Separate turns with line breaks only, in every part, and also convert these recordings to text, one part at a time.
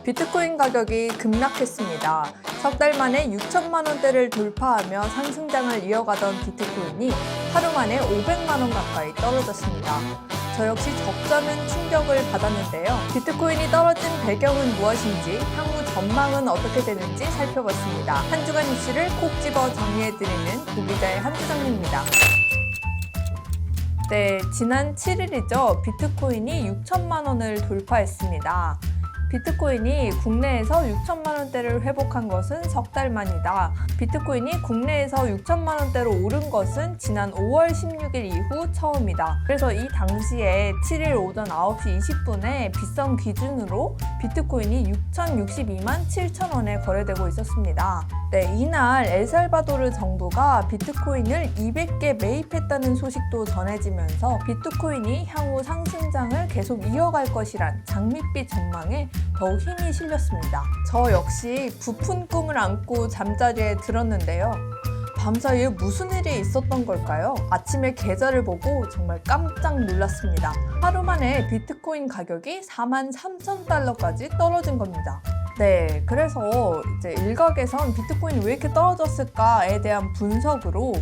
비트코인 가격이 급락했습니다. 석 달 만에 6천만 원대를 돌파하며 상승장을 이어가던 비트코인이 하루 만에 500만 원 가까이 떨어졌습니다. 저 역시 적잖은 충격을 받았는데요. 비트코인이 떨어진 배경은 무엇인지, 향후 전망은 어떻게 되는지 살펴봤습니다. 한 주간 이슈를 콕 집어 정리해드리는 고기자의 한주정리입니다. 네, 지난 7일이죠. 비트코인이 6천만 원을 돌파했습니다. 비트코인이 국내에서 6천만 원대를 회복한 것은 석 달 만이다. 비트코인이 국내에서 6천만 원대로 오른 것은 지난 5월 16일 이후 처음이다. 그래서 이 당시에 7일 오전 9시 20분에 빗썸 기준으로 비트코인이 6,062만 7천 원에 거래되고 있었습니다. 네, 이날 엘살바도르 정부가 비트코인을 200개 매입했다는 소식도 전해지면서 비트코인이 향후 상승장을 계속 이어갈 것이란 장밋빛 전망에 더욱 힘이 실렸습니다. 저 역시 부푼 꿈을 안고 잠자리에 들었는데요. 밤사이에 무슨 일이 있었던 걸까요? 아침에 계좌를 보고 정말 깜짝 놀랐습니다. 하루 만에 비트코인 가격이 43,000달러까지 떨어진 겁니다. 네, 그래서 이제 일각에선 비트코인이 왜 이렇게 떨어졌을까에 대한 분석으로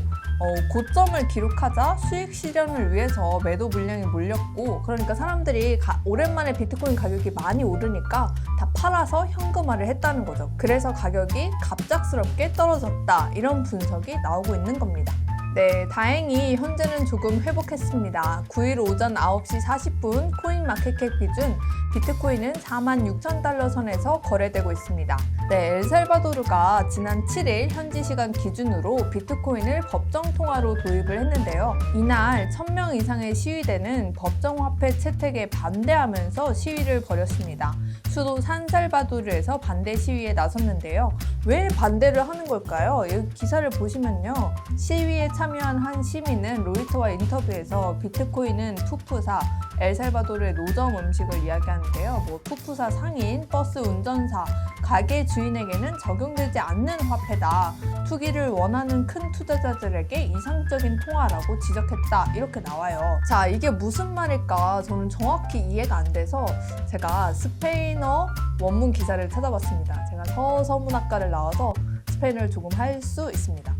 고점을 기록하자 수익 실현을 위해서 매도 물량이 몰렸고, 그러니까 사람들이 오랜만에 비트코인 가격이 많이 오르니까 다 팔아서 현금화를 했다는 거죠. 그래서 가격이 갑작스럽게 떨어졌다, 이런 분석이 나오고 있는 겁니다. 네, 다행히 현재는 조금 회복했습니다. 9일 오전 9시 40분 코인마켓캡 기준 비트코인은 46,000달러 선에서 거래되고 있습니다. 네, 엘살바도르가 지난 7일 현지 시간 기준으로 비트코인을 법정 통화로 도입을 했는데요. 이날 1000명 이상의 시위대는 법정화폐 채택에 반대하면서 시위를 벌였습니다. 수도 산살바도르에서 반대 시위에 나섰는데요. 왜 반대를 하는 걸까요? 이 기사를 보시면요. 시위에 참여한 한 시민은 로이터와 인터뷰에서 비트코인은 푸푸사, 엘살바도르의 노점 음식을 이야기하는데요. 푸푸사 상인, 버스 운전사, 가게 주인에게는 적용되지 않는 화폐다. 투기를 원하는 큰 투자자들에게 이상적인 통화라고 지적했다. 이렇게 나와요. 자, 이게 무슨 말일까? 저는 정확히 이해가 안 돼서 제가 스페인어 원문 기사를 찾아봤습니다. 제가 서서문학과를 나와서 스페인어를 조금 할 수 있습니다.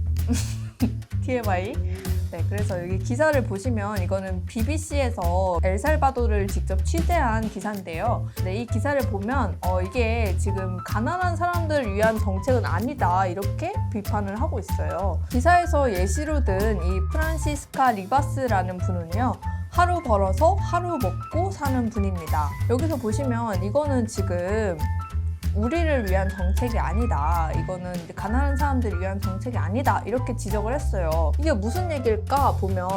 TMI. 네, 그래서 여기 기사를 보시면 이거는 BBC에서 엘살바도르를 직접 취재한 기사인데요. 네, 이 기사를 보면 이게 지금 가난한 사람들을 위한 정책은 아니다, 이렇게 비판을 하고 있어요. 기사에서 예시로 든 이 프란시스카 리바스라는 분은요, 하루 벌어서 하루 먹고 사는 분입니다. 여기서 보시면 이거는 지금 우리를 위한 정책이 아니다, 이거는 가난한 사람들을 위한 정책이 아니다, 이렇게 지적을 했어요. 이게 무슨 얘기일까 보면,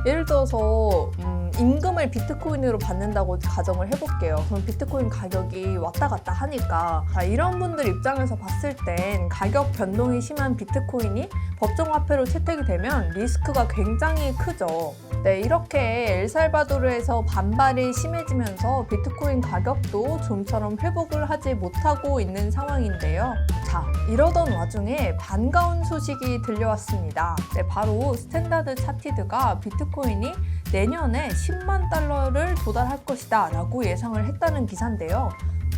예를 들어서 임금을 비트코인으로 받는다고 가정을 해볼게요. 그럼 비트코인 가격이 왔다 갔다 하니까, 이런 분들 입장에서 봤을 땐 가격 변동이 심한 비트코인이 법정화폐로 채택이 되면 리스크가 굉장히 크죠. 네, 이렇게 엘살바도르에서 반발이 심해지면서 비트코인 가격도 좀처럼 회복을 하지 못하고 있는 상황인데요. 자, 이러던 와중에 반가운 소식이 들려왔습니다. 네, 바로 스탠다드 차티드가 비트코인이 내년에 10만 달러를 도달할 것이다 라고 예상을 했다는 기사인데요.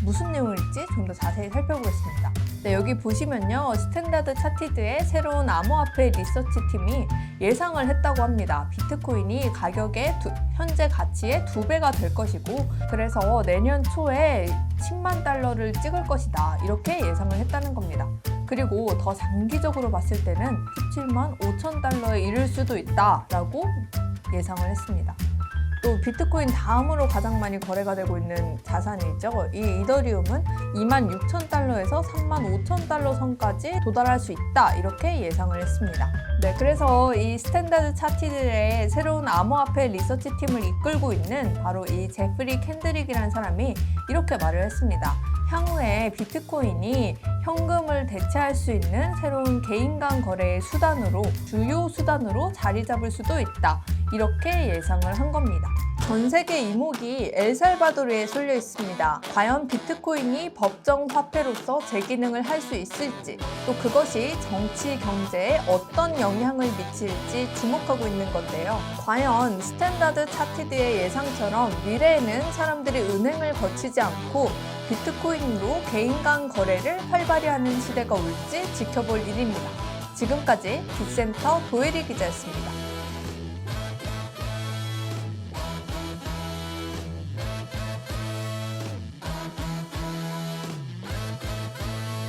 무슨 내용일지 좀 더 자세히 살펴보겠습니다. 네, 여기 보시면요, 스탠다드 차티드의 새로운 암호화폐 리서치 팀이 예상을 했다고 합니다. 비트코인이 가격의 현재 가치의 2배가 될 것이고, 그래서 내년 초에 10만 달러를 찍을 것이다, 이렇게 예상을 했다는 겁니다. 그리고 더 장기적으로 봤을 때는 17만 5천 달러에 이를 수도 있다라고 예상을 했습니다. 또 비트코인 다음으로 가장 많이 거래가 되고 있는 자산이죠. 이 이더리움은 2만 6천 달러에서 3만 5천 달러 선까지 도달할 수 있다, 이렇게 예상을 했습니다. 네, 그래서 이 스탠다드 차티드의 새로운 암호화폐 리서치 팀을 이끌고 있는 바로 이 제프리 캔드릭이라는 사람이 이렇게 말을 했습니다. 향후에 비트코인이 현금을 대체할 수 있는 새로운 개인 간 거래의 주요 수단으로 자리 잡을 수도 있다, 이렇게 예상을 한 겁니다. 전 세계 이목이 엘살바도르에 쏠려 있습니다. 과연 비트코인이 법정 화폐로서 제 기능을 할 수 있을지, 또 그것이 정치, 경제에 어떤 영향을 미칠지 주목하고 있는 건데요. 과연 스탠다드 차티드의 예상처럼 미래에는 사람들이 은행을 거치지 않고 비트코인으로 개인 간 거래를 활발히 하는 시대가 올지 지켜볼 일입니다. 지금까지 빅센터 도혜리 기자였습니다.